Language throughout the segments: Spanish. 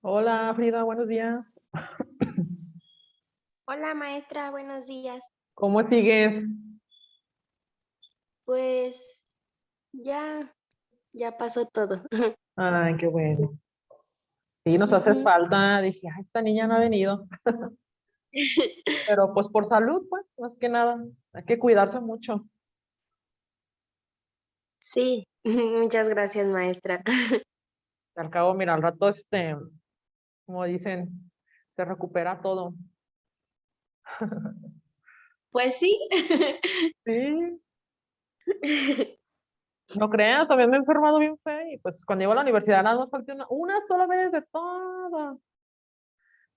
Hola Frida, buenos días. Hola maestra, buenos días. ¿Cómo sigues? Pues ya, ya pasó todo. Ay, qué bueno. Sí, nos haces Ujú. falta. Dije, ay, esta niña no ha venido. Pero pues por salud, pues, más que nada. Hay que cuidarse mucho. Sí, muchas gracias maestra. Al cabo, mira, al rato, como dicen, se recupera todo. Pues sí. Sí, no creas, también me he enfermado bien feo. Y pues cuando iba a la universidad, nada más falté una sola vez de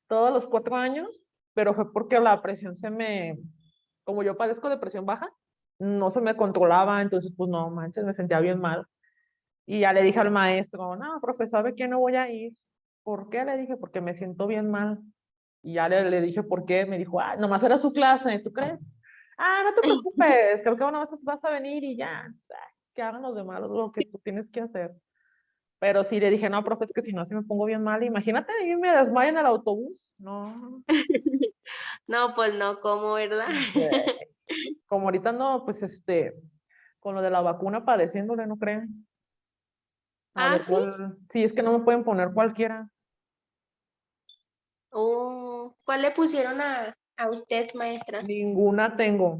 todos los 4 años, pero fue porque la presión como yo padezco de presión baja, no se me controlaba, entonces pues no manches, me sentía bien mal. Y ya le dije al maestro, no, profesor, ¿sabe qué? No voy a ir. ¿Por qué? Le dije, porque me siento bien mal. Y ya le dije por qué, me dijo, ah, nomás era su clase, ¿tú crees? Ah, no te preocupes, creo que una vez vas a venir y ya, que hagan los demás lo que tú tienes que hacer. Pero sí le dije, no, profe, es que si no, si me pongo bien mal, imagínate, y me desmayo en el autobús. No, No, pues no, ¿cómo, verdad? güey. Como ahorita no, pues con lo de la vacuna padeciéndole, ¿no crees? A Ah, ver sí. cuál, sí, es que no me pueden poner cualquiera. Oh, ¿cuál le pusieron a usted, maestra? Ninguna tengo.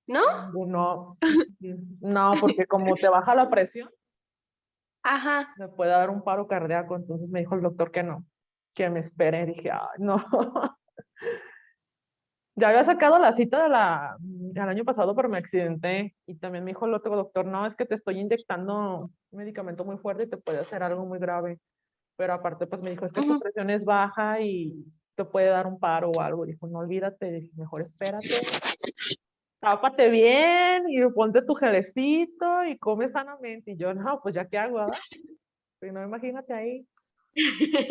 ¿No? Ninguno. No, porque como te baja la presión, Ajá. me puede dar un paro cardíaco. Entonces me dijo el doctor que no, que me espere. Dije, ay, no. Ya había sacado la cita el año pasado, pero me accidenté. Y también me dijo el otro doctor, no, es que te estoy inyectando un medicamento muy fuerte y te puede hacer algo muy grave. Pero aparte, pues me dijo, es que tu Ujú. presión es baja y te puede dar un paro o algo. Dijo, no olvídate, dije, mejor espérate, tápate bien y ponte tu gelecito y come sanamente. Y yo, no, pues ya qué hago, ¿verdad? Pero no, imagínate ahí.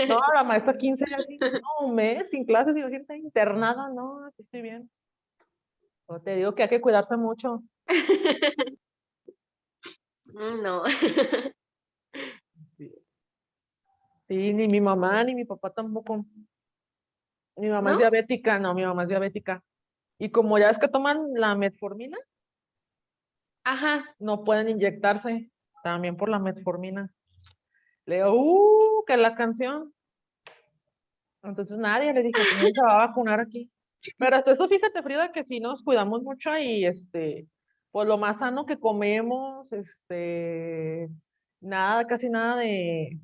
No, la maestra 15 días, no, un mes sin clases, imagínate, internada, no, aquí estoy bien. Pero te digo que hay que cuidarse mucho. No. Sí, sí, ni mi mamá ni mi papá tampoco. Mi mamá es ¿No? diabética, no, mi mamá es diabética. Y como ya es que toman la metformina, Ajá. no pueden inyectarse también por la metformina. Le digo, que la canción. Entonces nadie le dije, nadie se va a vacunar aquí. Pero hasta eso, fíjate, Frida, que sí nos cuidamos mucho y pues lo más sano que comemos, nada, casi nada de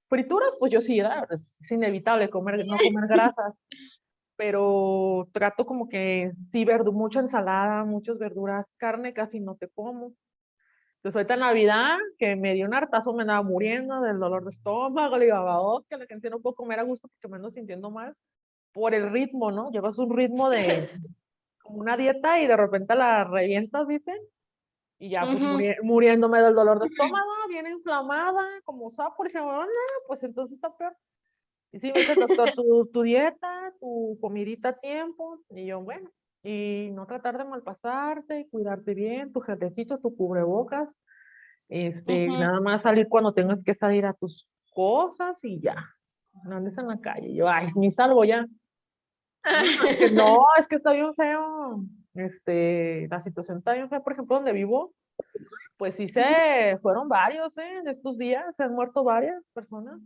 frituras, pues yo sí, ¿verdad? Es inevitable comer, no comer grasas, pero trato como que sí, mucha ensalada, muchas verduras, carne casi no te como. Entonces ahorita en Navidad, que me dio un hartazo, me andaba muriendo del dolor de estómago, le digo, "Oh, que la gente no puedo comer a gusto porque me ando sintiendo mal por el ritmo, ¿no? Llevas un ritmo de como una dieta y de repente la revientas, dicen, y ya pues Ujú. muriéndome del dolor de estómago, bien inflamada, como sapo, dije, bueno, no, pues entonces está peor. Y sí, me dice el doctor, tu dieta, tu comidita a tiempo, y yo, bueno, y no tratar de malpasarte, y cuidarte bien, tu jefecito, tu cubrebocas, Ujú. nada más salir cuando tengas que salir a tus cosas y ya, no andes en la calle. Yo, ay, ni salgo ya. No, es que no, es que está bien feo. La situación está bien fea, por ejemplo, donde vivo, pues sí Ujú. se fueron varios, de estos días, se han muerto varias personas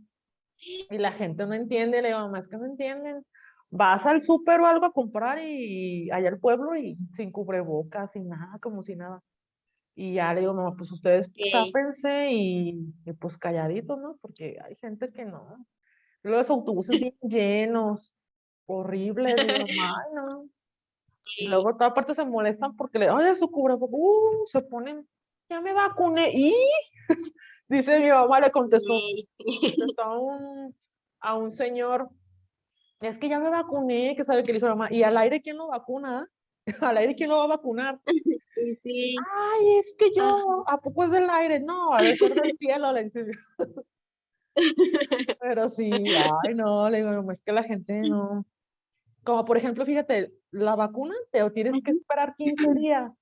y la gente no entiende, le digo, mamá, es que no entienden. Vas al súper o algo a comprar y allá al pueblo y sin cubrebocas, sin nada, como si nada. Y ya le digo, mamá, pues ustedes Ok. tápense y pues calladitos, ¿no? Porque hay gente que no. Luego los autobuses bien llenos, horribles, digo, ay, no. Y Sí, luego toda parte se molestan porque le, oye, su cubrebocas, se ponen, ya me vacuné, y dice mi mamá, sí. contestó a un señor, es que ya me vacuné, que sabe que le dijo mi mamá, y al aire, ¿quién lo vacuna? Al aire, ¿quién lo va a vacunar? Sí, sí. Ay, es que Ah. yo, ¿a poco es del aire? No, ha de ser del cielo, le dice. Pero sí, ay, no, le digo, "No, es que la gente no". Como por ejemplo, fíjate, la vacuna te tienes que Ujú. esperar 15 días.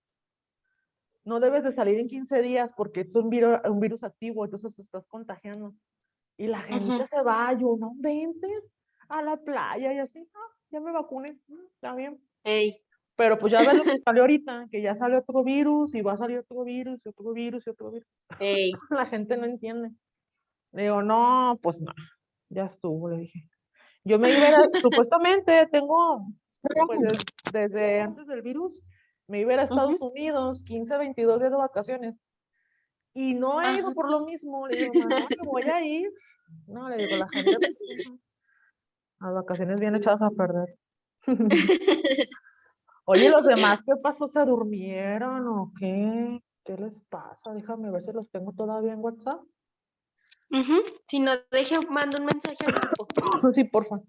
No debes de salir en 15 días porque es un virus activo, entonces te estás contagiando. Y la Ujú. gente se va, yo no, vente a la playa y así, ya me vacuné, está bien. Ey, Pero pues ya ves lo que salió ahorita, que ya sale otro virus y va a salir otro virus y otro virus y otro virus. ey. La gente no entiende. Le digo, no, pues no, ya estuvo, le dije. Yo me iba a ir, supuestamente tengo, pues desde antes del virus, me iba a ir a Estados Ujú. Unidos, 15, 22 días de vacaciones. Y no he ido Ajá. por lo mismo. Le digo, mamá, no me voy a ir. No, le digo, la gente, las vacaciones bien Sí, echadas a sí. perder. Oye, ¿los demás qué pasó? ¿Se durmieron o qué? ¿Qué les pasa? Déjame ver si los tengo todavía en WhatsApp. Ujú. Si no, mando un mensaje al grupo. Sí, porfa.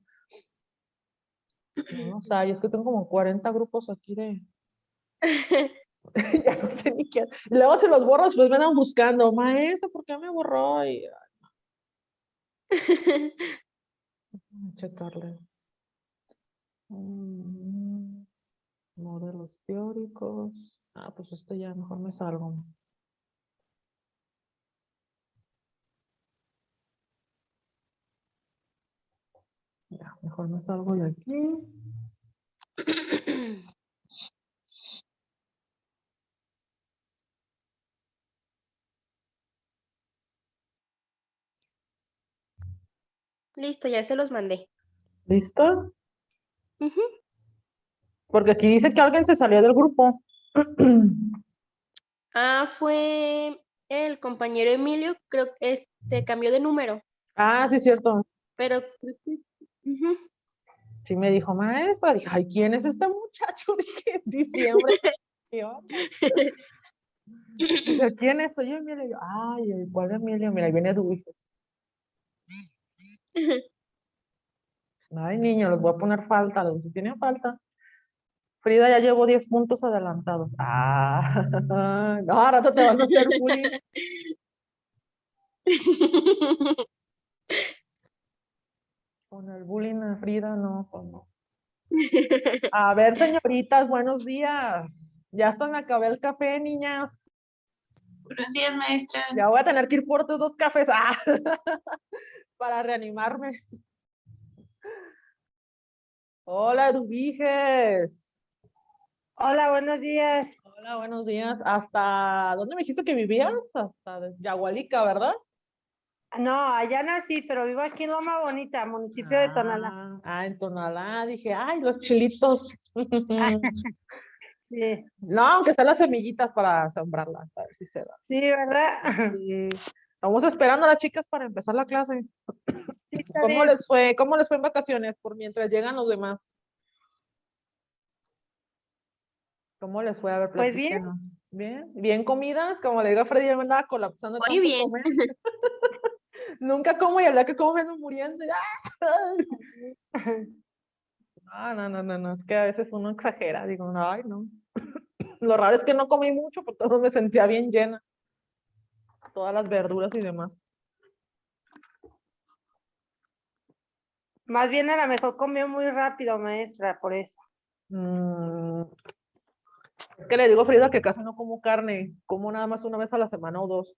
No, o sea, y es que tengo como 40 grupos aquí de... Ya no sé ni qué. Y luego si los borras, pues me andan buscando. Maestra, ¿por qué me borró? Y a checarle. Mm, modelos teóricos. Pues esto ya mejor me salgo. Ya, mejor me salgo de aquí. Listo, ya se los mandé. ¿Listo? Ujú. Porque aquí dice que alguien se salió del grupo. Fue el compañero Emilio, creo que cambió de número, Sí, cierto. pero creo que- ujú. Sí me dijo, maestra. Dije, ay, ¿quién es este muchacho? Dije, en diciembre. ¿Qué onda? Dice, ¿quién es? Soy Emilio. Y yo, ay, ¿cuál Emilio? Mira, ahí viene tu hijo. Ay, niño, les voy a poner falta. Les si tienen falta. Frida ya llevo 10 puntos adelantados. No, ahora rato te van a hacer bullying. Con el bullying a Frida, no, pues no. A ver, señoritas, buenos días. Ya hasta me acabé el café, niñas. Buenos días, maestra. Ya voy a tener que ir por otros 2 cafés. Para reanimarme. Hola, Eduviges. Hola, buenos días. Hola, buenos días. ¿Hasta dónde me dijiste que vivías? Hasta Yagualica, ¿verdad? No, allá nací, pero vivo aquí en Loma Bonita, municipio de Tonalá. En Tonalá. Dije, ay, los chilitos. Sí, No, aunque sean las semillitas para sembrarlas, a ver si se da. sí, ¿verdad? Sí. Estamos esperando a las chicas para empezar la clase. Sí, está ¿Cómo bien. les fue? ¿Cómo les fue en vacaciones? Por mientras llegan los demás. ¿Cómo les fue? A ver, Pues bien, platíquenos. ¿Bien? ¿Bien comidas? Como le digo a Freddy, ya me andaba colapsando de Muy tanto bien. comer. Nunca como y al día que como me ando muriendo. No, no, no, no. Es que a veces uno exagera. Digo, ay, no. Lo raro es que no comí mucho, porque todo me sentía bien llena. Todas las verduras y demás. más bien a lo mejor comió muy rápido, maestra, por eso. Mm, es que le digo a Frida que casi no como carne. Como nada más una vez a la semana o dos.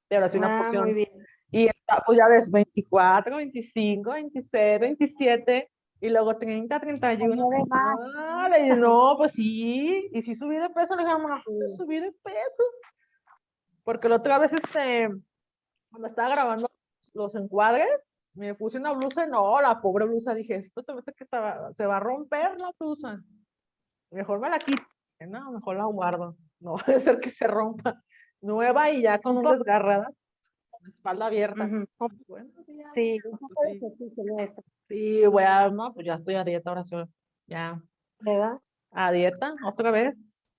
Y ahora sí una Muy porción. bien. Y pues ya ves, 24, 25, 26, 27 y luego 30, 31. Comió de más. Le dije, no, pues sí. Y sí subí de peso. Le dije, mamá, Sí. subí de peso. Porque la otra vez, cuando estaba grabando los encuadres, me puse una blusa y no, la pobre blusa. Dije, esto se me hace que se va a romper la blusa. Mejor me la quito. No, mejor la guardo. no va a ser que se rompa. Nueva y ya con un poco. desgarrada, con la espalda abierta. Ujú. Buenos días. Sí, un poco Pues de sí, ejercicio, maestra, sí, no, pues ya estoy a dieta ahora sí, ya ¿verdad? a dieta otra vez.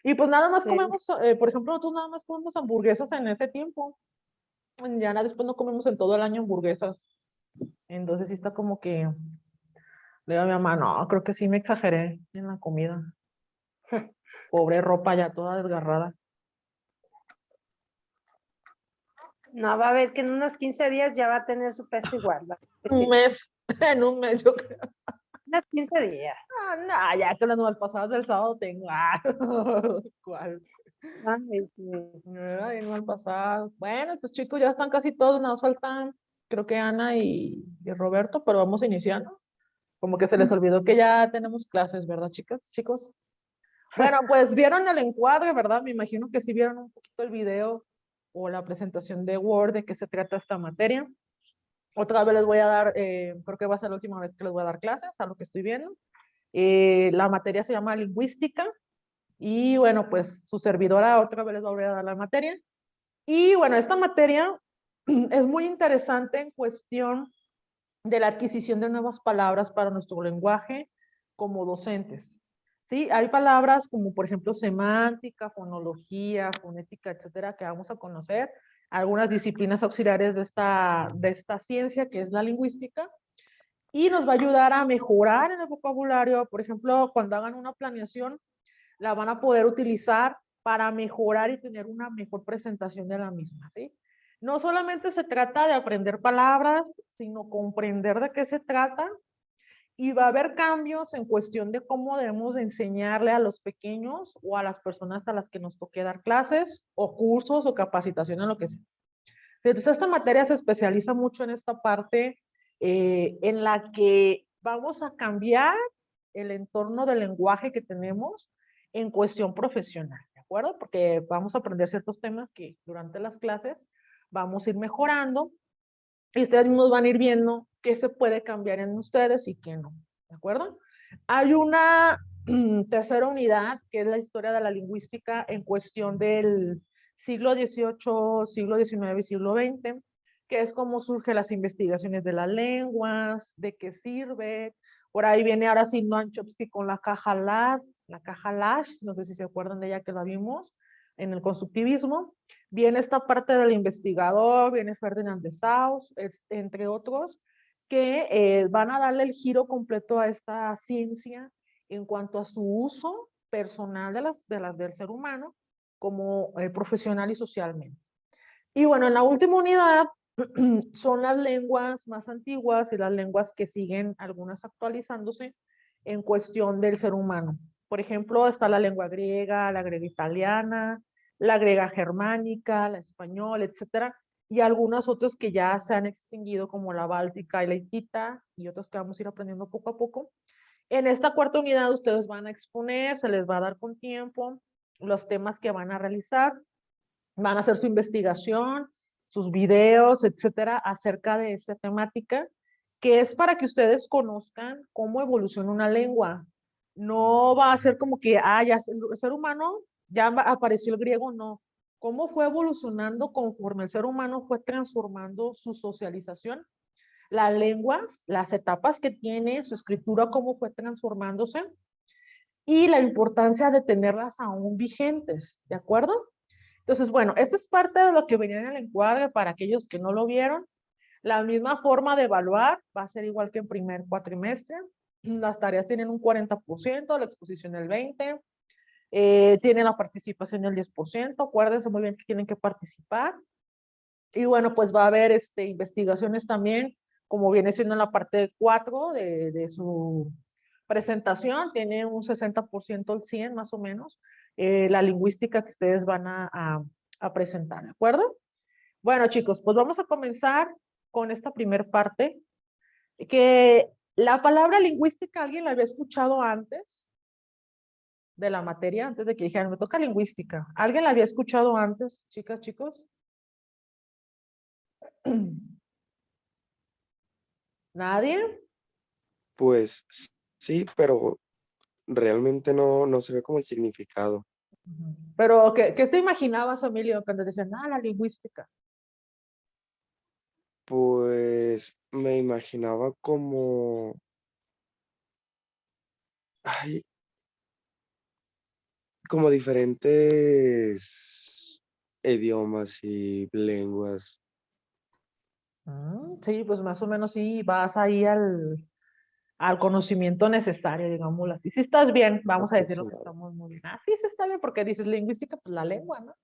Y pues nada más Sí. comemos, por ejemplo, nosotros nada más comemos hamburguesas en ese tiempo. Después no comemos en todo el año hamburguesas. Entonces sí está como que, le digo a mi mamá, no, creo que sí me exageré en la comida. Pobre ropa ya toda desgarrada. No, va a ver que en unos 15 días ya va a tener su peso igual. ¿Va? Un Sí, mes, en un mes yo creo. unos 15 días. No, ya que las malpasadas del sábado tengo. ¿Cuál? Ay, sí. Ay, malpasadas. Bueno, pues chicos, ya están casi todos, nos faltan, creo que Ana y Roberto, pero vamos iniciando. Como que se les olvidó que ya tenemos clases, ¿verdad, chicas, chicos? Bueno, pues vieron el encuadre, ¿verdad? Me imagino que sí vieron un poquito el video o la presentación de Word de qué se trata esta materia. Otra vez les voy a dar, creo que va a ser la última vez que les voy a dar clases, a lo que estoy viendo. La materia se llama lingüística y bueno, pues su servidora otra vez les voy a dar la materia. Y bueno, esta materia es muy interesante en cuestión de la adquisición de nuevas palabras para nuestro lenguaje como docentes. ¿Sí? Hay palabras como, por ejemplo, semántica, fonología, fonética, etcétera, que vamos a conocer. Algunas disciplinas auxiliares de esta ciencia, que es la lingüística, y nos va a ayudar a mejorar en el vocabulario. Por ejemplo, cuando hagan una planeación, la van a poder utilizar para mejorar y tener una mejor presentación de la misma, ¿sí? No solamente se trata de aprender palabras, sino comprender de qué se trata y va a haber cambios en cuestión de cómo debemos de enseñarle a los pequeños o a las personas a las que nos toque dar clases o cursos o capacitación en lo que sea. Entonces, esta materia se especializa mucho en esta parte en la que vamos a cambiar el entorno del lenguaje que tenemos en cuestión profesional, ¿de acuerdo? Porque vamos a aprender ciertos temas que durante las clases vamos a ir mejorando y ustedes mismos van a ir viendo qué se puede cambiar en ustedes y qué no, ¿de acuerdo? Hay una tercera unidad que es la historia de la lingüística en cuestión del siglo XVIII, siglo XIX y siglo XX, que es cómo surgen las investigaciones de las lenguas, de qué sirve. Por ahí viene ahora sí Noam Chomsky con la caja Lash, no sé si se acuerdan de ella que la vimos en el constructivismo. Viene esta parte del investigador, viene Ferdinand de Sauss, entre otros, que van a darle el giro completo a esta ciencia en cuanto a su uso personal del ser humano como profesional y socialmente. Y bueno, en la última unidad son las lenguas más antiguas y las lenguas que siguen algunas actualizándose en cuestión del ser humano. Por ejemplo, está la lengua griega, la griega italiana, la griega germánica, la española, etcétera, y algunas otras que ya se han extinguido como la báltica y la hitita y otras que vamos a ir aprendiendo poco a poco. En esta cuarta unidad ustedes van a exponer, se les va a dar con tiempo los temas que van a realizar, van a hacer su investigación, sus videos, etcétera, acerca de esta temática, que es para que ustedes conozcan cómo evoluciona una lengua. No va a ser como que, ya el ser humano, ya apareció el griego, no. Cómo fue evolucionando conforme el ser humano fue transformando su socialización, las lenguas, las etapas que tiene, su escritura, cómo fue transformándose y la importancia de tenerlas aún vigentes, ¿de acuerdo? Entonces, bueno, esta es parte de lo que venía en el encuadre para aquellos que no lo vieron. La misma forma de evaluar va a ser igual que en primer cuatrimestre. Las tareas tienen un 40%, la exposición el 20%, tienen la participación del 10%. Acuérdense muy bien que tienen que participar. Y bueno, pues va a haber investigaciones también, como viene siendo en la parte 4 de su presentación, tiene un 60% al 100 más o menos, la lingüística que ustedes van a presentar, ¿de acuerdo? Bueno, chicos, pues vamos a comenzar con esta primer parte, que la palabra lingüística, ¿alguien la había escuchado antes de la materia? Antes de que dijeran, me toca lingüística. ¿Alguien la había escuchado antes, chicas, chicos? ¿Nadie? Pues sí, pero realmente no se ve como el significado. Ujú. Pero, ¿qué te imaginabas, Emilio, cuando decían, la lingüística? Pues me imaginaba como, ay, como diferentes idiomas y lenguas. Sí, pues más o menos sí, vas ahí al conocimiento necesario, digámoslo así. Si estás bien, vamos a decir lo que Aproximado. estamos muy bien. Ah, sí, sí está bien, porque dices lingüística, pues la lengua, ¿no?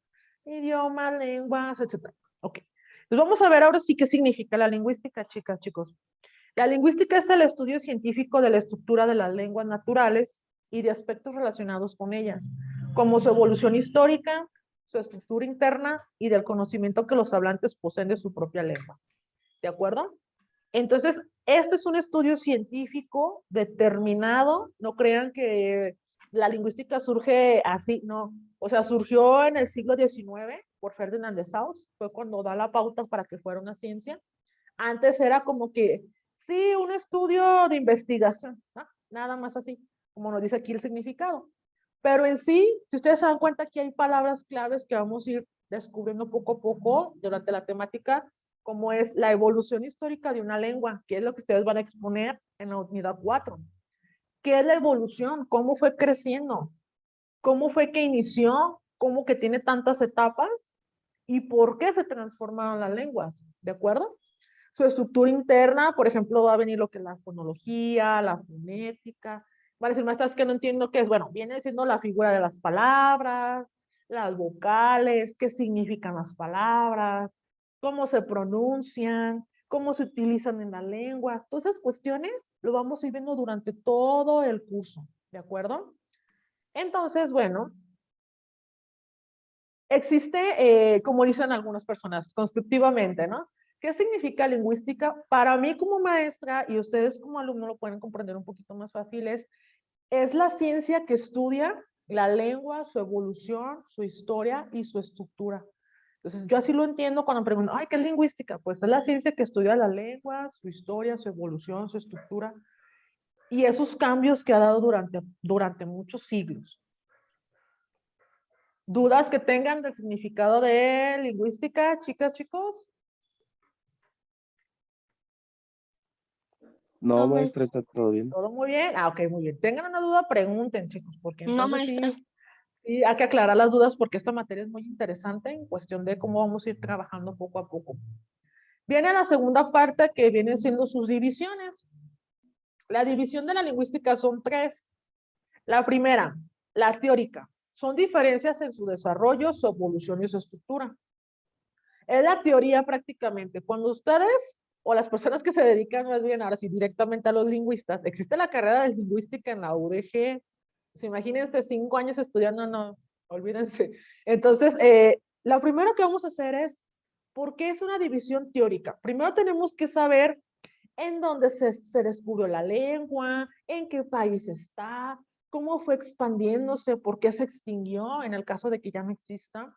Idioma, lenguas, etcétera. Ok. Pues vamos a ver ahora sí qué significa la lingüística, chicas, chicos. La lingüística es el estudio científico de la estructura de las lenguas naturales y de aspectos relacionados con ellas, como su evolución histórica, su estructura interna y del conocimiento que los hablantes poseen de su propia lengua. ¿De acuerdo? Entonces, este es un estudio científico determinado. No crean que la lingüística surge así, no. O sea, surgió en el siglo XIX por Ferdinand de Saussure, fue cuando da la pauta para que fuera una ciencia. Antes era como que, sí, un estudio de investigación, ¿no? Nada más así, como nos dice aquí el significado. Pero en sí, si ustedes se dan cuenta, aquí hay palabras claves que vamos a ir descubriendo poco a poco durante la temática, como es la evolución histórica de una lengua, que es lo que ustedes van a exponer en la unidad 4. ¿Qué es la evolución? ¿Cómo fue creciendo? ¿Cómo fue que inició? ¿Cómo que tiene tantas etapas? ¿Y por qué se transformaron las lenguas? ¿De acuerdo? Su estructura interna, por ejemplo, va a venir lo que es la fonología, la fonética. Van a decir, maestras, que no entiendo qué es. Bueno, viene siendo la figura de las palabras, las vocales, qué significan las palabras, cómo se pronuncian, cómo se utilizan en las lenguas. Todas esas cuestiones lo vamos a ir viendo durante todo el curso, ¿de acuerdo? Entonces, bueno, existe, como dicen algunas personas, constructivamente, ¿no? ¿Qué significa lingüística? Para mí como maestra y ustedes como alumno lo pueden comprender un poquito más fácil, es la ciencia que estudia la lengua, su evolución, su historia y su estructura. Entonces, yo así lo entiendo cuando me pregunto, ay, ¿qué es lingüística? Pues es la ciencia que estudia la lengua, su historia, su evolución, su estructura y esos cambios que ha dado durante muchos siglos. ¿Dudas que tengan del significado de lingüística, chicas, chicos? No, No, maestra, maestra. está todo bien. ¿Todo muy bien? Ah, ok, muy bien. Tengan una duda, pregunten, chicos, porque No, entonces maestra. sí hay que aclarar las dudas porque esta materia es muy interesante en cuestión de cómo vamos a ir trabajando poco a poco. Viene la segunda parte que vienen siendo sus divisiones. La división de la lingüística son tres. La primera, la teórica. Son diferencias en su desarrollo, su evolución y su estructura. Es la teoría prácticamente. Cuando ustedes o las personas que se dedican más bien ahora sí directamente a los lingüistas, existe la carrera de lingüística en la UDG. Pues imagínense 5 años estudiando, no, olvídense. Entonces, lo primero que vamos a hacer es, ¿por qué es una división teórica? Primero tenemos que saber en dónde se descubrió la lengua, en qué país está, cómo fue expandiéndose, por qué se extinguió en el caso de que ya no exista.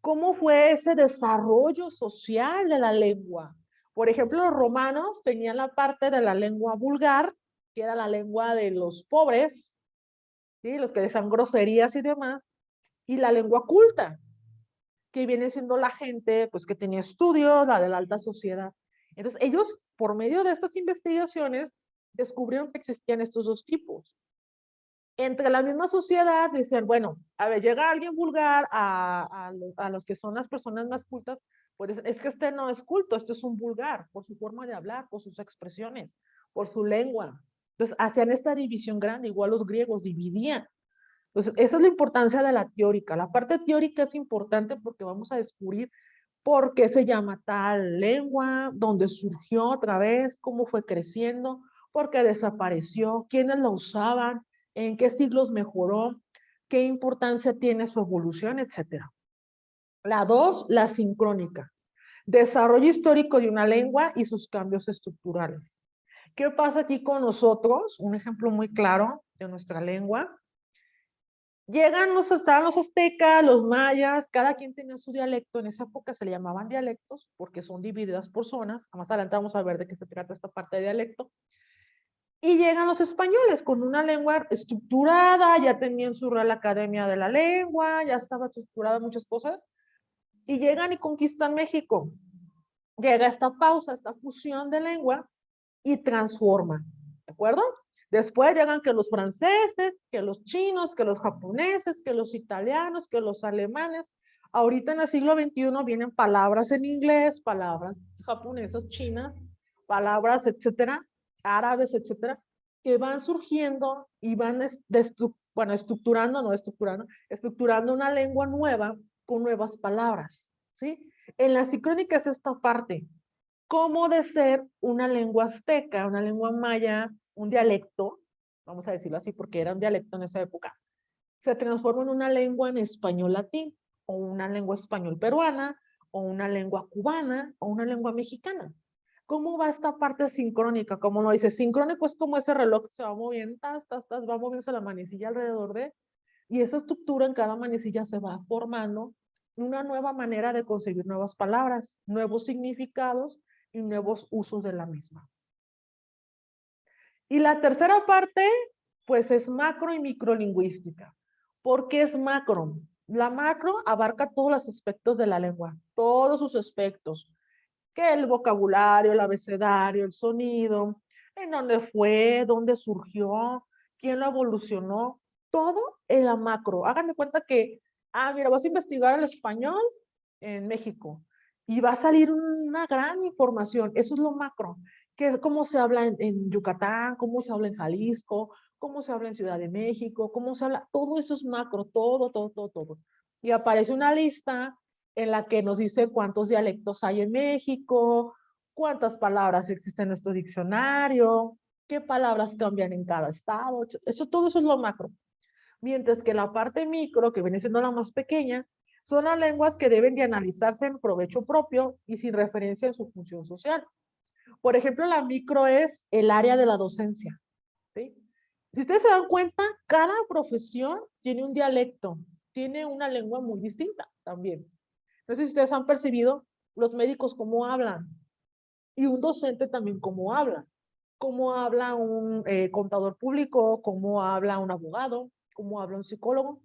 ¿Cómo fue ese desarrollo social de la lengua? Por ejemplo, los romanos tenían la parte de la lengua vulgar, que era la lengua de los pobres, ¿sí? Los que decían groserías y demás, y la lengua culta, que viene siendo la gente pues, que tenía estudios, la de la alta sociedad. Entonces, ellos, por medio de estas investigaciones, descubrieron que existían estos dos tipos. Entre la misma sociedad dicen, bueno, a ver, llega alguien vulgar a los que son las personas más cultas, pues es que este no es culto, este es un vulgar, por su forma de hablar, por sus expresiones, por su lengua. Entonces, hacían esta división grande, igual los griegos dividían. Entonces, esa es la importancia de la teórica. La parte teórica es importante porque vamos a descubrir por qué se llama tal lengua, dónde surgió otra vez, cómo fue creciendo, por qué desapareció, quiénes la usaban, en qué siglos mejoró, qué importancia tiene su evolución, etcétera. La dos, la sincrónica. Desarrollo histórico de una lengua y sus cambios estructurales. ¿Qué pasa aquí con nosotros? Un ejemplo muy claro de nuestra lengua. Estaban los aztecas, los mayas, cada quien tenía su dialecto. En esa época se le llamaban dialectos porque son divididas por zonas. Más adelante vamos a ver de qué se trata esta parte de dialecto. Y llegan los españoles con una lengua estructurada, ya tenían su Real Academia de la Lengua, ya estaba estructurada muchas cosas, y llegan y conquistan México. Llega esta pausa, esta fusión de lengua y transforma, ¿de acuerdo? Después llegan que los franceses, que los chinos, que los japoneses, que los italianos, que los alemanes. Ahorita en el siglo XXI vienen palabras en inglés, palabras japonesas, chinas, palabras, etcétera, árabes, etcétera, que van surgiendo y van estructurando una lengua nueva con nuevas palabras, ¿sí? En la sincrónica es esta parte, cómo de ser una lengua azteca, una lengua maya, un dialecto, vamos a decirlo así porque era un dialecto en esa época, se transforma en una lengua en español latín, o una lengua español peruana, o una lengua cubana, o una lengua mexicana. ¿Cómo va esta parte sincrónica? Como lo dice, sincrónico es como ese reloj que se va moviendo, va moviéndose la manecilla alrededor de, y esa estructura en cada manecilla se va formando una nueva manera de concebir nuevas palabras, nuevos significados y nuevos usos de la misma. Y la tercera parte, pues es macro y microlingüística. ¿Por qué es macro? La macro abarca todos los aspectos de la lengua, todos sus aspectos, que el vocabulario, el abecedario, el sonido, en dónde fue, dónde surgió, quién lo evolucionó, todo en la macro. Hagan de cuenta que, mira, vas a investigar el español en México y va a salir una gran información. Eso es lo macro, que es cómo se habla en Yucatán, cómo se habla en Jalisco, cómo se habla en Ciudad de México, cómo se habla, todo eso es macro, todo, todo, todo, todo. Y aparece una lista en la que nos dice cuántos dialectos hay en México, cuántas palabras existen en nuestro diccionario, qué palabras cambian en cada estado, eso, todo eso es lo macro. Mientras que la parte micro, que viene siendo la más pequeña, son las lenguas que deben de analizarse en provecho propio y sin referencia en su función social. Por ejemplo, la micro es el área de la docencia, ¿sí? Si ustedes se dan cuenta, cada profesión tiene un dialecto, tiene una lengua muy distinta también. No sé si ustedes han percibido los médicos cómo hablan y un docente también cómo habla un contador público, cómo habla un abogado, cómo habla un psicólogo.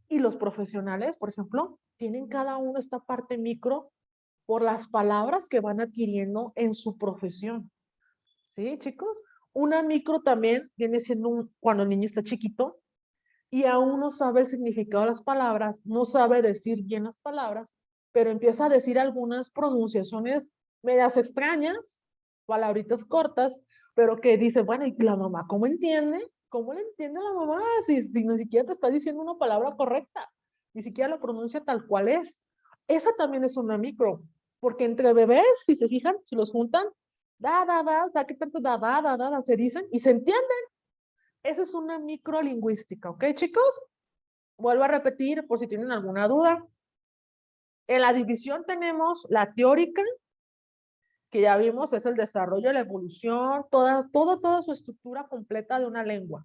Y los profesionales, por ejemplo, tienen cada uno esta parte micro por las palabras que van adquiriendo en su profesión. ¿Sí, chicos? Una micro también viene siendo cuando el niño está chiquito y aún no sabe el significado de las palabras, no sabe decir bien las palabras, pero empieza a decir algunas pronunciaciones medias extrañas, palabritas cortas, pero que dice, bueno, ¿y la mamá cómo entiende? ¿Cómo le entiende la mamá si ni siquiera te está diciendo una palabra correcta? Ni siquiera la pronuncia tal cual es. Esa también es una micro, porque entre bebés, si se fijan, si los juntan, ¿qué tanto se dicen y se entienden? Esa es una microlingüística, ¿ok, chicos? Vuelvo a repetir por si tienen alguna duda. En la división tenemos la teórica, que ya vimos, es el desarrollo, la evolución, toda su estructura completa de una lengua.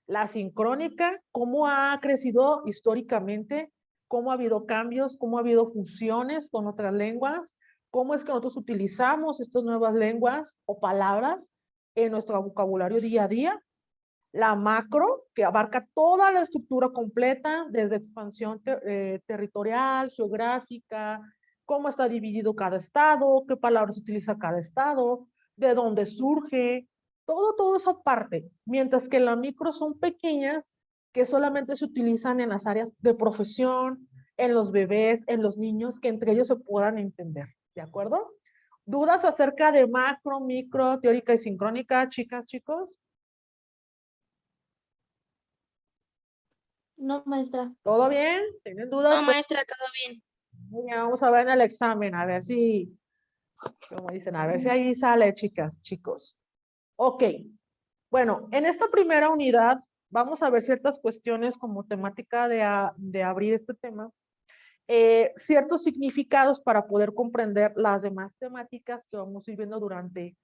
La sincrónica, cómo ha crecido históricamente, cómo ha habido cambios, cómo ha habido fusiones con otras lenguas, cómo es que nosotros utilizamos estas nuevas lenguas o palabras en nuestro vocabulario día a día. La macro, que abarca toda la estructura completa, desde expansión territorial, geográfica, cómo está dividido cada estado, qué palabras utiliza cada estado, de dónde surge, toda esa parte. Mientras que la micro son pequeñas, que solamente se utilizan en las áreas de profesión, en los bebés, en los niños, que entre ellos se puedan entender. ¿De acuerdo? ¿Dudas acerca de macro, micro, teórica y sincrónica, chicas, chicos? No, maestra. ¿Todo bien? ¿Tienen dudas? No, maestra, todo bien. Muy bien, vamos a ver en el examen, a ver si, como dicen, a ver si ahí sale, chicas, chicos. Ok, bueno, en esta primera unidad vamos a ver ciertas cuestiones como temática de abrir este tema, ciertos significados para poder comprender las demás temáticas que vamos a ir viendo durante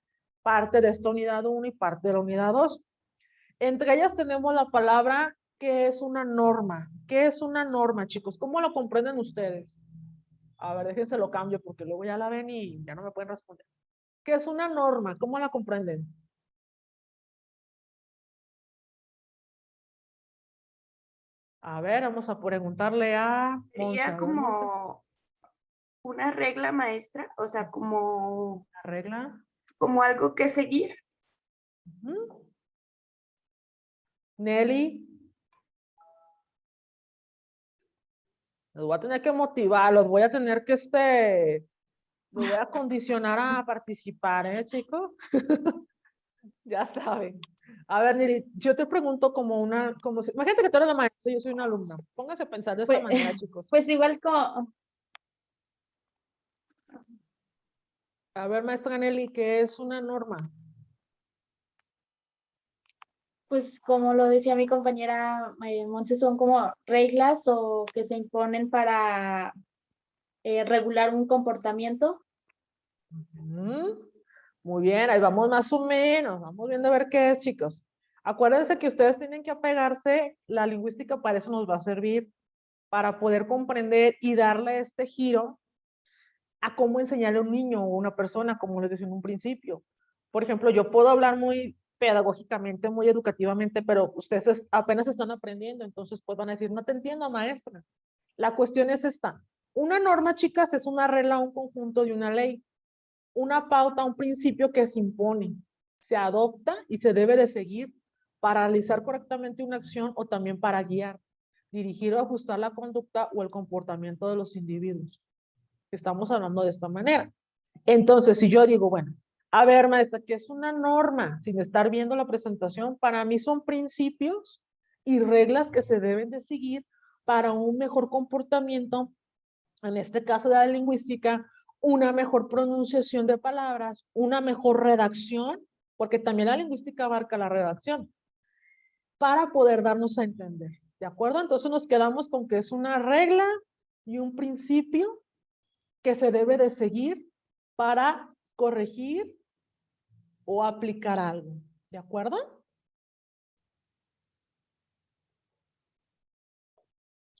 parte de esta unidad 1 y parte de la unidad 2. Entre ellas tenemos la palabra que es una norma. ¿Qué es una norma, chicos? ¿Cómo lo comprenden ustedes? A ver, déjense lo cambio porque luego ya la ven y ya no me pueden responder. ¿Qué es una norma? ¿Cómo la comprenden? A ver, vamos a preguntarle a Monse. Sería A ver, Monse, como una regla, a ver, Monse, como una regla maestra, o sea, la regla. como algo que seguir. Ujú. Nelly. Los voy a tener que motivar, los voy a tener que los voy a condicionar a participar, ¿eh, chicos? Ya saben. A ver, Nelly, yo te pregunto imagínate que tú eres la maestra y yo soy una alumna. Póngase a pensar de esta Pues, manera, chicos. pues igual como, A ver, maestra Nelly, ¿qué es una norma? pues como lo decía mi compañera Monse, son como reglas o que se imponen para regular un comportamiento. Ujú. Muy bien, ahí vamos más o menos. Vamos viendo a ver qué es, chicos. Acuérdense que ustedes tienen que apegarse, la lingüística para eso nos va a servir, para poder comprender y darle este giro a cómo enseñarle a un niño o una persona, como les decía en un principio. Por ejemplo, yo puedo hablar muy pedagógicamente, muy educativamente, pero ustedes apenas están aprendiendo, entonces pues van a decir, no te entiendo, maestra. La cuestión es esta. Una norma, chicas, es una regla, un conjunto de una ley, una pauta, un principio que se impone, se adopta y se debe de seguir para realizar correctamente una acción o también para guiar, dirigir o ajustar la conducta o el comportamiento de los individuos. Estamos hablando de esta manera. Entonces, si yo digo, bueno, a ver, maestra, ¿qué es una norma? Sin estar viendo la presentación, para mí son principios y reglas que se deben de seguir para un mejor comportamiento, en este caso de la lingüística, una mejor pronunciación de palabras, una mejor redacción, porque también la lingüística abarca la redacción, para poder darnos a entender. ¿De acuerdo? Entonces nos quedamos con que es una regla y un principio que se debe de seguir para corregir o aplicar algo. ¿De acuerdo?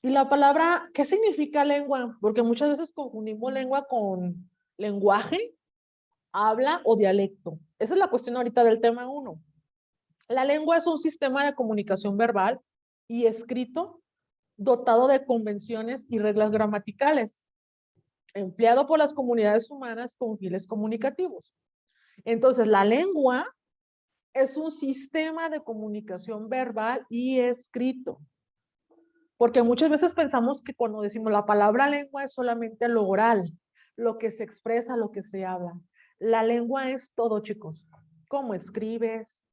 Y la palabra, ¿qué significa lengua? Porque muchas veces confundimos lengua con lenguaje, habla o dialecto. Esa es la cuestión ahorita del tema 1. La lengua es un sistema de comunicación verbal y escrito dotado de convenciones y reglas gramaticales, empleado por las comunidades humanas con fines comunicativos. Entonces, la lengua es un sistema de comunicación verbal y escrito. Porque muchas veces pensamos que cuando decimos la palabra lengua es solamente lo oral, lo que se expresa, lo que se habla. La lengua es todo, chicos. Cómo escribes,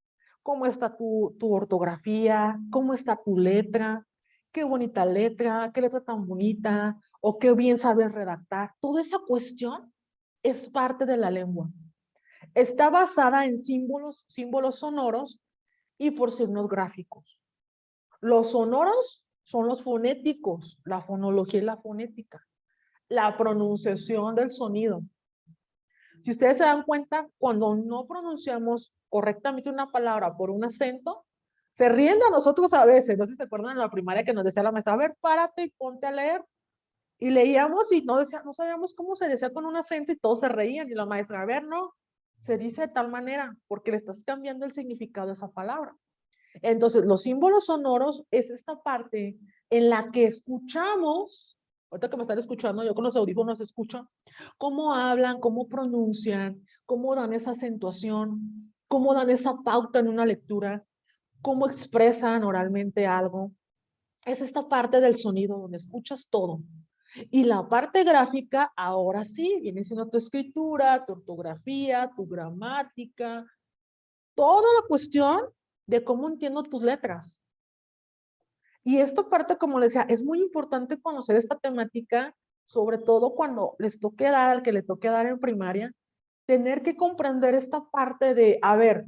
cómo está tu ortografía, cómo está tu letra, qué bonita letra, qué letra tan bonita, o qué bien sabes redactar. Toda esa cuestión es parte de la lengua. Está basada en símbolos sonoros y por signos gráficos. Los sonoros son los fonéticos, la fonología y la fonética, la pronunciación del sonido. Si ustedes se dan cuenta, cuando no pronunciamos correctamente una palabra por un acento, se ríen de nosotros a veces. No sé si se acuerdan en la primaria que nos decía la maestra, a ver, párate y ponte a leer. Y leíamos y no sabíamos cómo se decía con un acento y todos se reían. Y la maestra, a ver, no, se dice de tal manera porque le estás cambiando el significado de esa palabra. Entonces, los símbolos sonoros es esta parte en la que escuchamos, ahorita que me están escuchando, yo con los audífonos escucho, cómo hablan, cómo pronuncian, cómo dan esa acentuación, cómo dan esa pauta en una lectura, cómo expresan oralmente algo. Es esta parte del sonido donde escuchas todo. Y la parte gráfica, ahora sí, viene siendo tu escritura, tu ortografía, tu gramática, toda la cuestión de cómo entiendo tus letras. Y esta parte, como les decía, es muy importante conocer esta temática, sobre todo cuando les toque dar, al que le toque dar en primaria, tener que comprender esta parte de, a ver,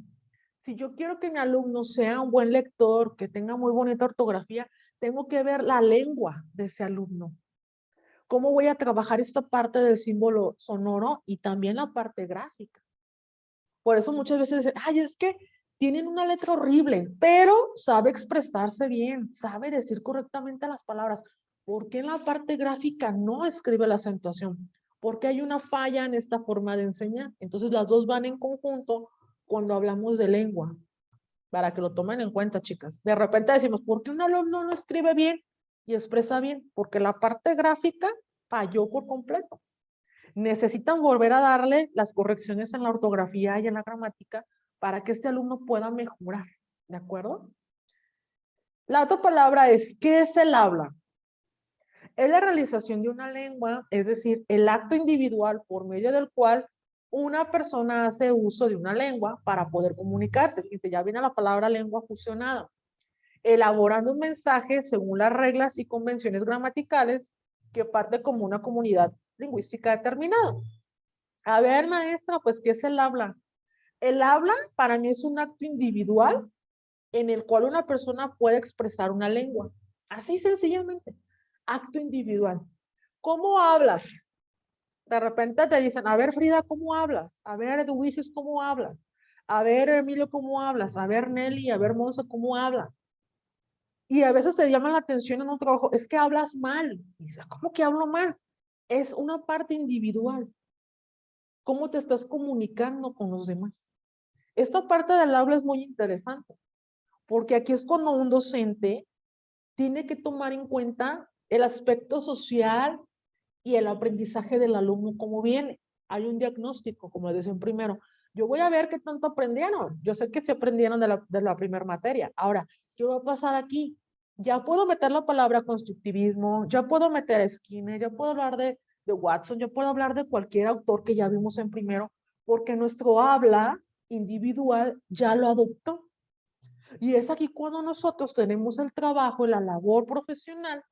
si yo quiero que mi alumno sea un buen lector, que tenga muy bonita ortografía, tengo que ver la lengua de ese alumno. ¿Cómo voy a trabajar esta parte del símbolo sonoro y también la parte gráfica? Por eso muchas veces dicen, ay, es que tienen una letra horrible, pero sabe expresarse bien, sabe decir correctamente las palabras. ¿Por qué en la parte gráfica no escribe la acentuación? Porque hay una falla en esta forma de enseñar. Entonces las dos van en conjunto cuando hablamos de lengua, para que lo tomen en cuenta, chicas. De repente decimos, ¿por qué un alumno no escribe bien? y expresa bien, porque la parte gráfica falló por completo. Necesitan volver a darle las correcciones en la ortografía y en la gramática para que este alumno pueda mejorar, ¿de acuerdo? La otra palabra es, ¿qué es el habla? Es la realización de una lengua, es decir, el acto individual por medio del cual una persona hace uso de una lengua para poder comunicarse. Fíjense, ya viene la palabra lengua fusionada. Elaborando un mensaje según las reglas y convenciones gramaticales que parte como una comunidad lingüística determinada. A ver, maestra, pues, ¿qué es el habla? El habla para mí es un acto individual en el cual una persona puede expresar una lengua. Así sencillamente. Acto individual. ¿Cómo hablas? De repente te dicen, a ver, Frida, ¿cómo hablas? A ver, Eduviges, ¿cómo hablas? A ver, Emilio, ¿cómo hablas? A ver, Nelly, a ver, Monza, ¿cómo habla? Y a veces te llaman la atención en un trabajo, es que hablas mal. Y dices, ¿cómo que hablo mal? Es una parte individual. ¿Cómo te estás comunicando con los demás? Esta parte del habla es muy interesante, porque aquí es cuando un docente tiene que tomar en cuenta el aspecto social y el aprendizaje del alumno como viene. Hay un diagnóstico, como decían primero. Yo voy a ver qué tanto aprendieron. Yo sé que se aprendieron de la primera materia. Ahora, ¿qué va a pasar aquí? Ya puedo meter la palabra constructivismo, ya puedo meter a Skinner, ya puedo hablar de Watson, ya puedo hablar de cualquier autor que ya vimos en primero, porque nuestro habla individual ya lo adoptó. Y es aquí cuando nosotros tenemos el trabajo y la labor profesional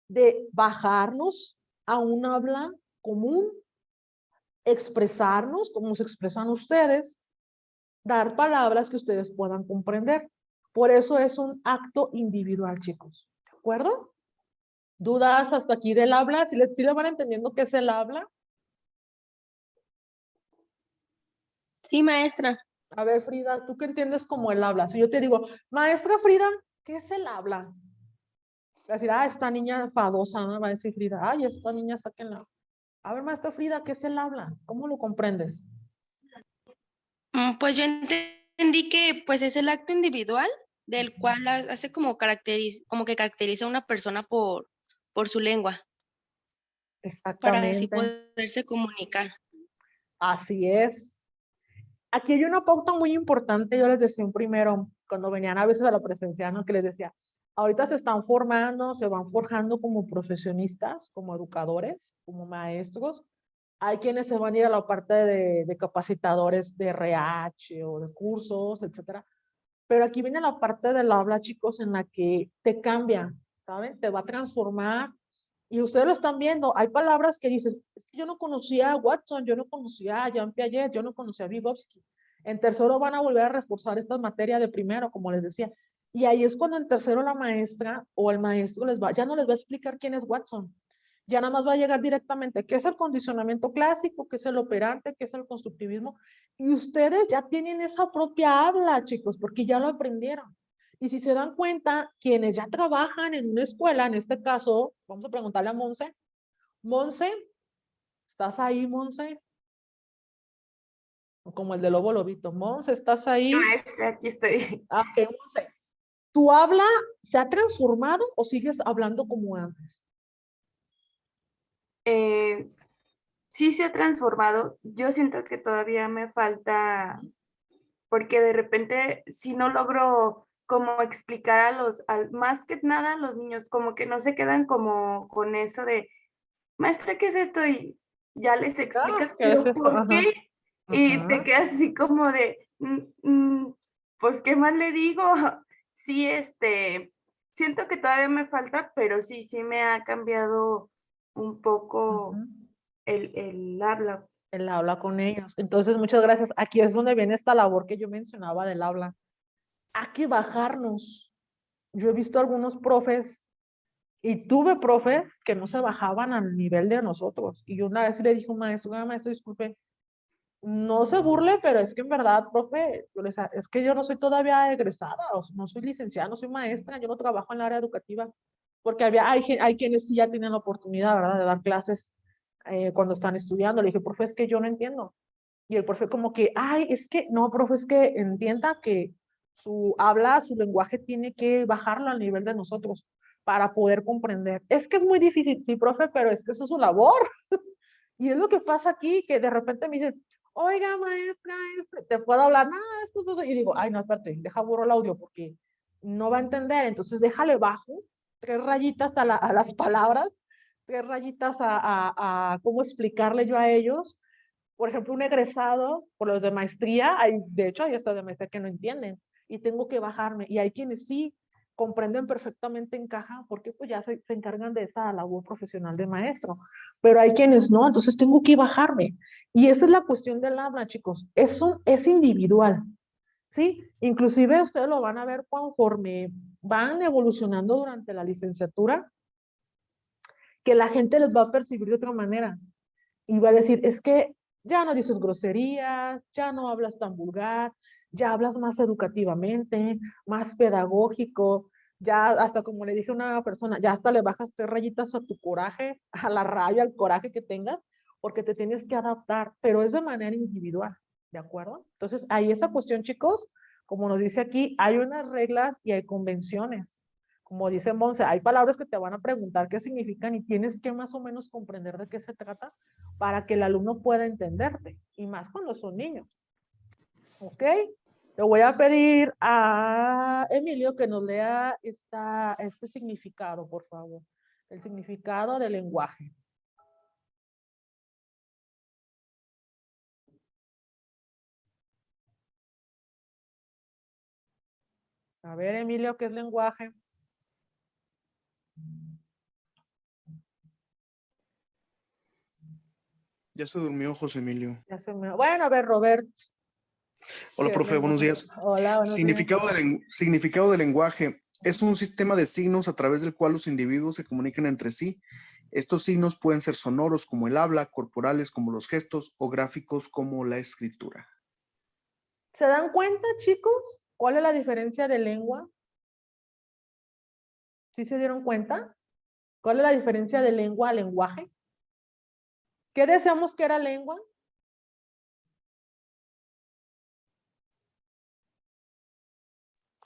de bajarnos a un habla común, expresarnos como se expresan ustedes, dar palabras que ustedes puedan comprender. Por eso es un acto individual, chicos. ¿De acuerdo? ¿Dudas hasta aquí del habla? ¿Sí le van entendiendo qué es el habla? Sí, maestra. A ver, Frida, ¿tú qué entiendes como el habla? Si yo te digo, maestra Frida, ¿qué es el habla? Va a decir, ah, esta niña fadosa, ¿no? Va a decir Frida, ay, esta niña sáquenla. A ver, maestra Frida, ¿qué es el habla? ¿Cómo lo comprendes? Pues yo entendí que pues es el acto individual del cual hace como que caracteriza a una persona por su lengua, para así Exactamente, poderse comunicar. así es. Aquí hay una pauta muy importante, yo les decía un primero, cuando venían a veces a la presencial, ¿no? Que les decía, ahorita se están formando, se van forjando como profesionistas, como educadores, como maestros. Hay quienes se van a ir a la parte de capacitadores de RH o de cursos, etcétera. Pero aquí viene la parte del habla, chicos, en la que te cambia, ¿saben? Te va a transformar. Y ustedes lo están viendo. Hay palabras que dices, es que yo no conocía a Watson, yo no conocía a Jean Piaget, yo no conocía a Vygotsky. En tercero van a volver a reforzar estas materias de primero, como les decía. Y ahí es cuando en tercero la maestra o el maestro ya no les va a explicar quién es Watson. Ya nada más va a llegar directamente, qué es el condicionamiento clásico, qué es el operante, qué es el constructivismo. Y ustedes ya tienen esa propia habla, chicos, porque ya lo aprendieron. Y si se dan cuenta, quienes ya trabajan en una escuela, en este caso, vamos a preguntarle a Monse. Monse, ¿estás ahí, Monse? O como el de Lobo Lobito. Monse, ¿estás ahí? Maestra, aquí estoy. Ah, ok, Monse. ¿Tu habla se ha transformado o sigues hablando como antes? Sí se ha transformado. Yo siento que todavía me falta, porque de repente si no logro como explicar más que nada a los niños, como que no se quedan como con eso de, maestra, ¿qué es esto? Y ya les Ah, explicas, ¿qué es pero eso? ¿por Ajá. qué? Y te Ajá. quedas así como de, pues, ¿qué más le digo? Sí, siento que todavía me falta, pero sí me ha cambiado un poco Ujú. el habla. El habla con ellos. Entonces, muchas gracias. Aquí es donde viene esta labor que yo mencionaba del habla. Hay que bajarnos. Yo he visto algunos profes y tuve profes que no se bajaban al nivel de nosotros. Y yo una vez le dije a un maestro, "Oiga, maestro, disculpe, no se burle, pero es que en verdad, profe, es que yo no soy todavía egresada, o no soy licenciada, no soy maestra, yo no trabajo en el área educativa, porque hay quienes sí ya tienen la oportunidad, ¿verdad?, de dar clases cuando están estudiando. Le dije, profe, es que yo no entiendo. Y el profe como que, ay, es que, no, profe, es que entienda que su habla, su lenguaje tiene que bajarlo al nivel de nosotros. para poder comprender. Es que es muy difícil, sí, profe, pero es que eso es su labor. Y es lo que pasa aquí, que de repente me dicen, oiga, maestra, ¿te puedo hablar? No, esto. Y digo, ay, no, espérate, deja borro el audio porque no va a entender. Entonces déjale bajo 3 rayitas a las palabras, 3 rayitas a cómo explicarle yo a ellos. Por ejemplo, un egresado, por los de maestría, de hecho hay hasta de maestría que no entienden y tengo que bajarme. Y hay quienes sí comprenden perfectamente en caja porque pues ya se encargan de esa labor profesional de maestro. Pero hay quienes no, entonces tengo que bajarme. Y esa es la cuestión del habla, chicos. Es individual, ¿sí? Inclusive ustedes lo van a ver conforme van evolucionando durante la licenciatura, que la gente les va a percibir de otra manera. Y va a decir, es que ya no dices groserías, ya no hablas tan vulgar, ya hablas más educativamente, más pedagógico, ya hasta como le dije a una persona, ya hasta le bajas 3 rayitas a tu coraje, a la raya, al coraje que tengas, porque te tienes que adaptar, pero es de manera individual, ¿de acuerdo? Entonces, hay esa cuestión, chicos, como nos dice aquí, hay unas reglas y hay convenciones. Como dice Monse, hay palabras que te van a preguntar qué significan y tienes que más o menos comprender de qué se trata para que el alumno pueda entenderte, y más cuando son niños. ¿Ok? Le voy a pedir a Emilio que nos lea este significado, por favor. El significado del lenguaje. A ver, Emilio, ¿qué es lenguaje? Ya se durmió José Emilio. Bueno, a ver, Robert. Hola, profe, buenos días. Hola, buenos días. Significado del lenguaje. Es un sistema de signos a través del cual los individuos se comunican entre sí. Estos signos pueden ser sonoros como el habla, corporales como los gestos o gráficos como la escritura. ¿Se dan cuenta, chicos? ¿Cuál es la diferencia de lengua? ¿Sí se dieron cuenta? ¿Cuál es la diferencia de lengua a lenguaje? ¿Qué decíamos que era lengua?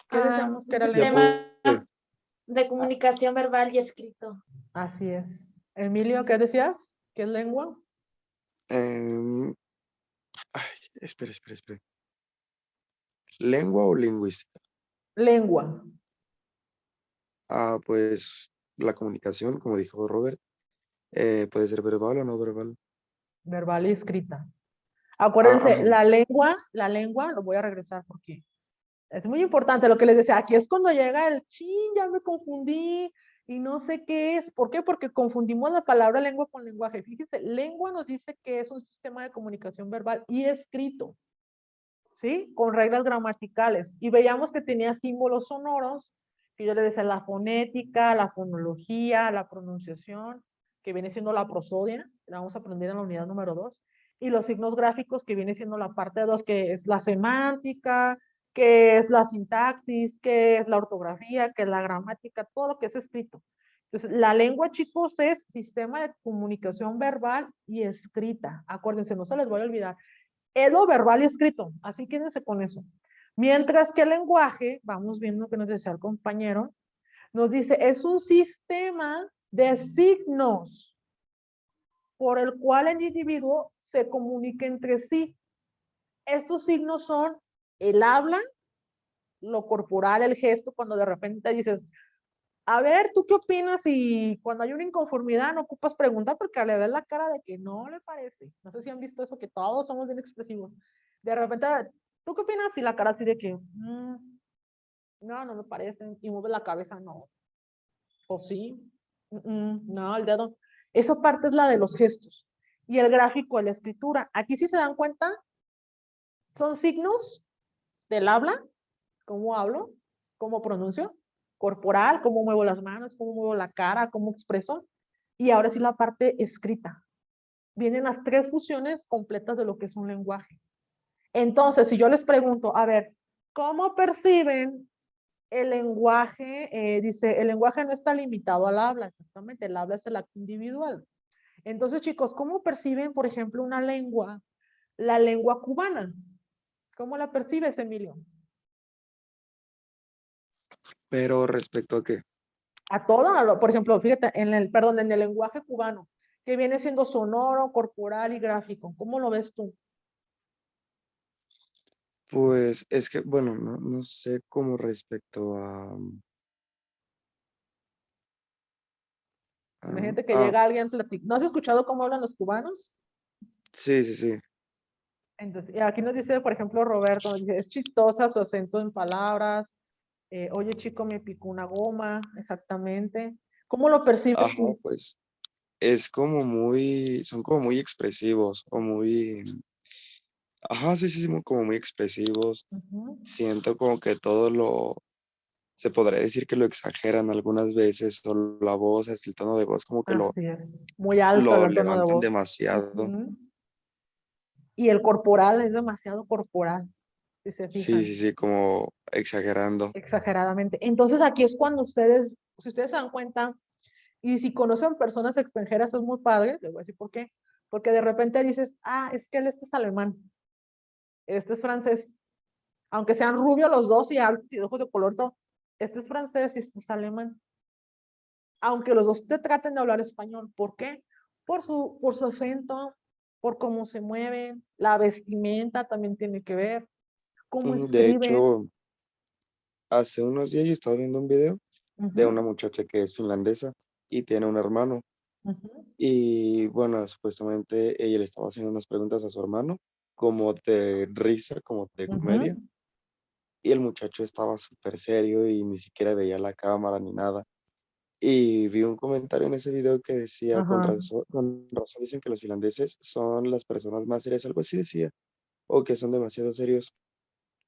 ¿Qué decíamos que era Un lengua? sistema de comunicación verbal y escrito. Así es. Emilio, ¿qué decías? ¿Qué es lengua? Ay, espera. ¿Lengua o lingüística? Lengua. Pues la comunicación, como dijo Robert, puede ser verbal o no verbal. Verbal y escrita. Acuérdense, Ajá. la lengua, lo voy a regresar porque es muy importante lo que les decía. Aquí es cuando llega el chin, ya me confundí y no sé qué es. ¿Por qué? Porque confundimos la palabra lengua con lenguaje. Fíjense, lengua nos dice que es un sistema de comunicación verbal y escrito, ¿sí? Con reglas gramaticales. Y veíamos que tenía símbolos sonoros, que yo le decía la fonética, la fonología, la pronunciación, que viene siendo la prosodia, la vamos a aprender en la unidad número 2, y los signos gráficos, que viene siendo la parte 2, que es la semántica, que es la sintaxis, que es la ortografía, que es la gramática, todo lo que es escrito. Entonces, la lengua, chicos, es sistema de comunicación verbal y escrita. Acuérdense, no se les voy a olvidar. Es lo verbal y escrito, así quédense con eso. Mientras que el lenguaje, vamos viendo que nos decía el compañero, nos dice, es un sistema de signos por el cual el individuo se comunica entre sí. Estos signos son el habla, lo corporal, el gesto, cuando de repente dices, a ver, ¿tú qué opinas? Y cuando hay una inconformidad no ocupas preguntar porque le ves la cara de que no le parece. No sé si han visto eso, que todos somos bien expresivos. De repente, ¿tú qué opinas? Y la cara así de que, no me parece. Y mueve la cabeza, no. O sí, no, el dedo. Esa parte es la de los gestos. Y el gráfico de la escritura. Aquí si se dan cuenta, son signos del habla, cómo hablo, cómo pronuncio, corporal, cómo muevo las manos, cómo muevo la cara, cómo expreso. Y ahora sí la parte escrita. Vienen las 3 fusiones completas de lo que es un lenguaje. Entonces, si yo les pregunto, a ver, ¿cómo perciben el lenguaje? Dice, el lenguaje no está limitado al habla, exactamente, el habla es el acto individual. Entonces, chicos, ¿cómo perciben, por ejemplo, una lengua, la lengua cubana? ¿Cómo la percibes, Emilio? Pero respecto a qué. A todo, por ejemplo, fíjate, en el lenguaje cubano, que viene siendo sonoro, corporal y gráfico. ¿Cómo lo ves tú? Pues es que, bueno, no sé cómo respecto Imagínate que llega alguien platicando. ¿No has escuchado cómo hablan los cubanos? sí, sí, sí. Entonces, y aquí nos dice, por ejemplo, Roberto, nos dice, es chistosa su acento en palabras. Oye, chico, me picó una goma, exactamente. ¿Cómo lo percibes Ajá, tú? pues son como muy expresivos o muy, ajá, sí, sí, sí, como muy expresivos. Ujú. Siento como que se podría decir que lo exageran algunas veces, o la voz, hasta el tono de voz, como que Así es. Muy alto lo el tono de levantan voz. demasiado. Ujú. Y el corporal es demasiado corporal, si se Sí, fijan, sí, sí, como exagerando. exageradamente. Entonces aquí es cuando ustedes, si ustedes se dan cuenta, y si conocen personas extranjeras es muy padre, les voy a decir por qué. Porque de repente dices, ah, es que este es alemán, este es francés, aunque sean rubios los dos y altos y de ojos de color todo, este es francés y este es alemán. Aunque los dos te traten de hablar español, ¿por qué? Por su acento, por cómo se mueven, la vestimenta también tiene que ver, cómo De escriben. hecho, hace unos días yo estaba viendo un video de una Ujú, muchacha que es finlandesa y tiene un hermano. ujú, Y bueno, supuestamente ella le estaba haciendo unas preguntas a su hermano, como de risa, como de comedia. ujú, Y el muchacho estaba súper serio y ni siquiera veía la cámara ni nada. Y vi un comentario en ese video que decía, ajá, con razón dicen que los finlandeses son las personas más serias, algo así decía, o que son demasiado serios,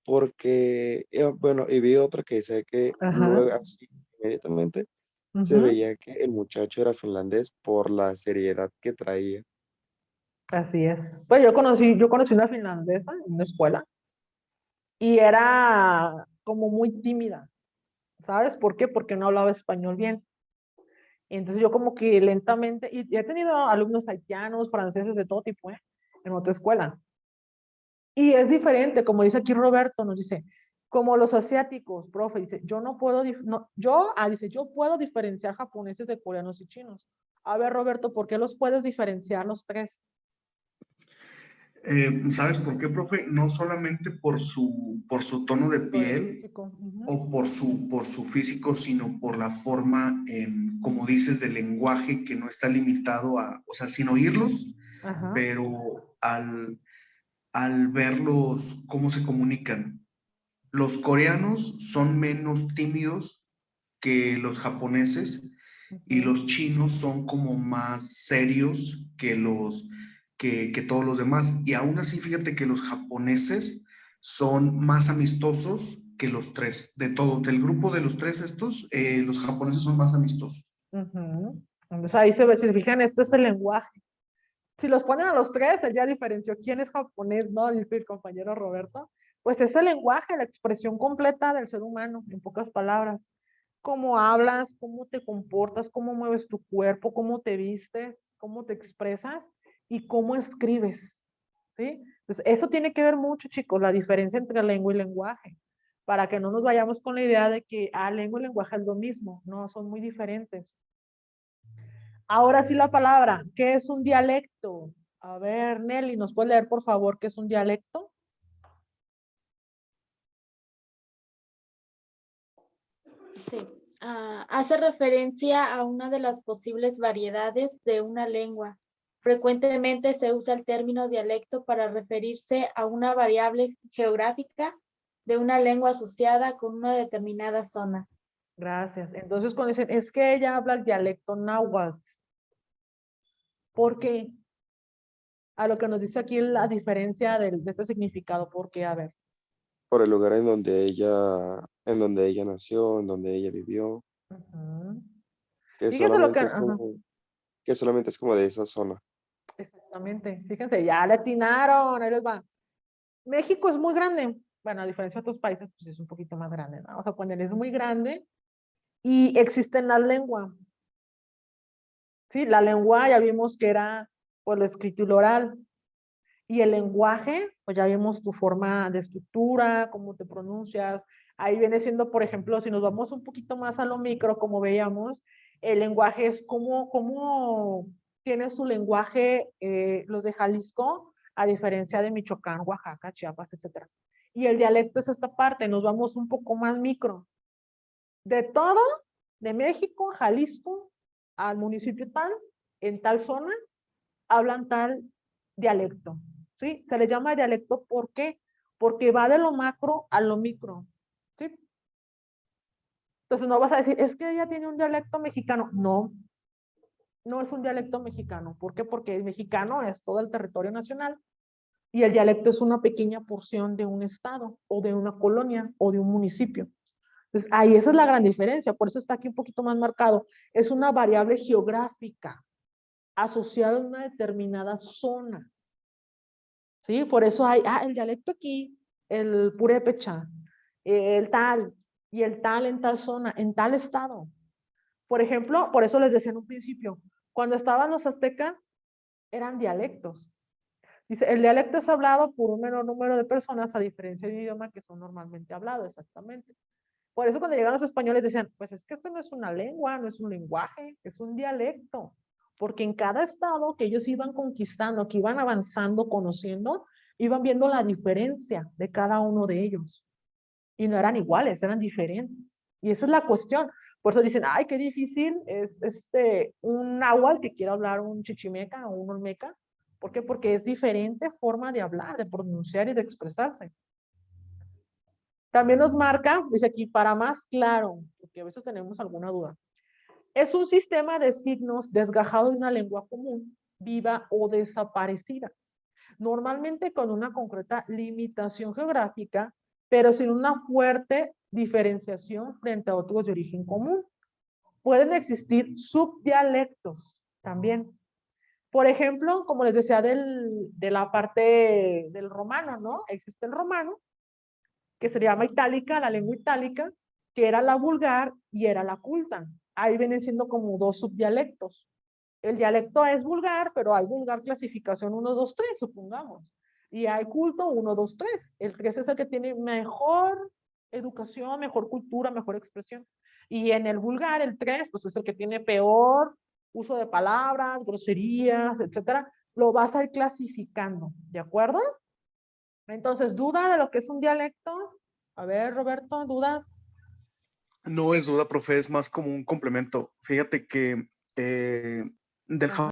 porque, bueno, y vi otro que decía que ajá, luego, así, inmediatamente, se ujú. veía que el muchacho era finlandés por la seriedad que traía. Así es. Pues yo conocí una finlandesa en una escuela y era como muy tímida. ¿Sabes por qué? Porque no hablaba español bien. Entonces yo como que lentamente, y he tenido alumnos haitianos, franceses, de todo tipo, ¿eh? En otra escuela. Y es diferente, como dice aquí Roberto, nos dice, como los asiáticos, profe, dice, yo no puedo, dice, yo puedo diferenciar japoneses de coreanos y chinos. A ver, Roberto, ¿por qué los puedes diferenciar los tres? ¿Sabes por qué, profe? No solamente por su tono de Por el piel físico. Ujú. o por su físico, sino por la forma, como dices, del lenguaje que no está limitado a, o sea, sin oírlos, Ajá, pero al verlos, cómo se comunican. Los coreanos son menos tímidos que los japoneses y ujú, los chinos son como más serios que todos los demás. Y aún así, fíjate que los japoneses son más amistosos que los tres. Del grupo de los tres estos, los japoneses son más amistosos. ujú. Entonces ahí se ve, si se fijan, este es el lenguaje. Si los ponen a los tres, él ya diferenció quién es japonés, ¿no? Dice el compañero Roberto. Pues es el lenguaje, la expresión completa del ser humano, en pocas palabras. Cómo hablas, cómo te comportas, cómo mueves tu cuerpo, cómo te vistes, cómo te expresas y cómo escribes, ¿sí? Entonces, eso tiene que ver mucho, chicos, la diferencia entre lengua y lenguaje, para que no nos vayamos con la idea de que lengua y lenguaje es lo mismo, no, son muy diferentes. Ahora sí la palabra, ¿qué es un dialecto? A ver, Nelly, ¿nos puede leer por favor qué es un dialecto? Sí. Hace referencia a una de las posibles variedades de una lengua. Frecuentemente se usa el término dialecto para referirse a una variable geográfica de una lengua asociada con una determinada zona. Gracias. Entonces, cuando dicen, es que ella habla el dialecto náhuatl, ¿por qué? A lo que nos dice aquí la diferencia de este significado, ¿por qué? A ver. Por el lugar en donde ella nació, en donde ella vivió, Ujú. que Fíjense lo que, solamente es ajá, que solamente es como de esa zona. exactamente. Fíjense, ya le atinaron, ahí les va. México es muy grande. Bueno, a diferencia de otros países, pues es un poquito más grande, ¿no? Vamos a poner, es muy grande y existen las lenguas. Sí, la lengua ya vimos que era por lo escrito y lo oral. Y el lenguaje, pues ya vimos tu forma de estructura, cómo te pronuncias. Ahí viene siendo, por ejemplo, si nos vamos un poquito más a lo micro, como veíamos, el lenguaje es cómo tiene su lenguaje los de Jalisco, a diferencia de Michoacán, Oaxaca, Chiapas, etcétera. Y el dialecto es esta parte, nos vamos un poco más micro. De todo, de México, Jalisco, al municipio tal, en tal zona, hablan tal dialecto, ¿sí? Se le llama dialecto, ¿por qué? Porque va de lo macro a lo micro, ¿sí? Entonces no vas a decir, es que ella tiene un dialecto mexicano. No, no es un dialecto mexicano. ¿Por qué? Porque el mexicano es todo el territorio nacional y el dialecto es una pequeña porción de un estado o de una colonia o de un municipio. Entonces, ahí esa es la gran diferencia, por eso está aquí un poquito más marcado. Es una variable geográfica asociada a una determinada zona. ¿Sí? Por eso hay, el dialecto aquí, el purépecha, el tal, y el tal en tal zona, en tal estado. Por ejemplo, por eso les decía en un principio, cuando estaban los aztecas, eran dialectos. Dice, el dialecto es hablado por un menor número de personas, a diferencia de un idioma que son normalmente hablados, exactamente. Por eso cuando llegaron los españoles decían, pues es que esto no es una lengua, no es un lenguaje, es un dialecto. Porque en cada estado que ellos iban conquistando, que iban avanzando, conociendo, iban viendo la diferencia de cada uno de ellos. Y no eran iguales, eran diferentes. Y esa es la cuestión. Por eso dicen, ay, qué difícil es un náhuatl que quiera hablar un chichimeca o un olmeca. ¿Por qué? Porque es diferente forma de hablar, de pronunciar y de expresarse. También nos marca, dice aquí, para más claro, porque a veces tenemos alguna duda. Es un sistema de signos desgajado de una lengua común, viva o desaparecida. Normalmente con una concreta limitación geográfica, pero sin una fuerte diferenciación frente a otros de origen común. Pueden existir subdialectos también. Por ejemplo, como les decía de la parte del romano, ¿no? Existe el romano, que se llama itálica, la lengua itálica, que era la vulgar y era la culta. Ahí vienen siendo como dos subdialectos. El dialecto es vulgar, pero hay vulgar clasificación 1, 2, 3, supongamos. Y hay culto 1, 2, 3. El 3 es el que tiene mejor educación, mejor cultura, mejor expresión. Y en el vulgar, el 3, pues es el que tiene peor uso de palabras, groserías, etcétera. Lo vas a ir clasificando, ¿de acuerdo? Entonces, ¿duda de lo que es un dialecto? A ver, Roberto, ¿dudas? No es duda, profe, es más como un complemento. Fíjate que del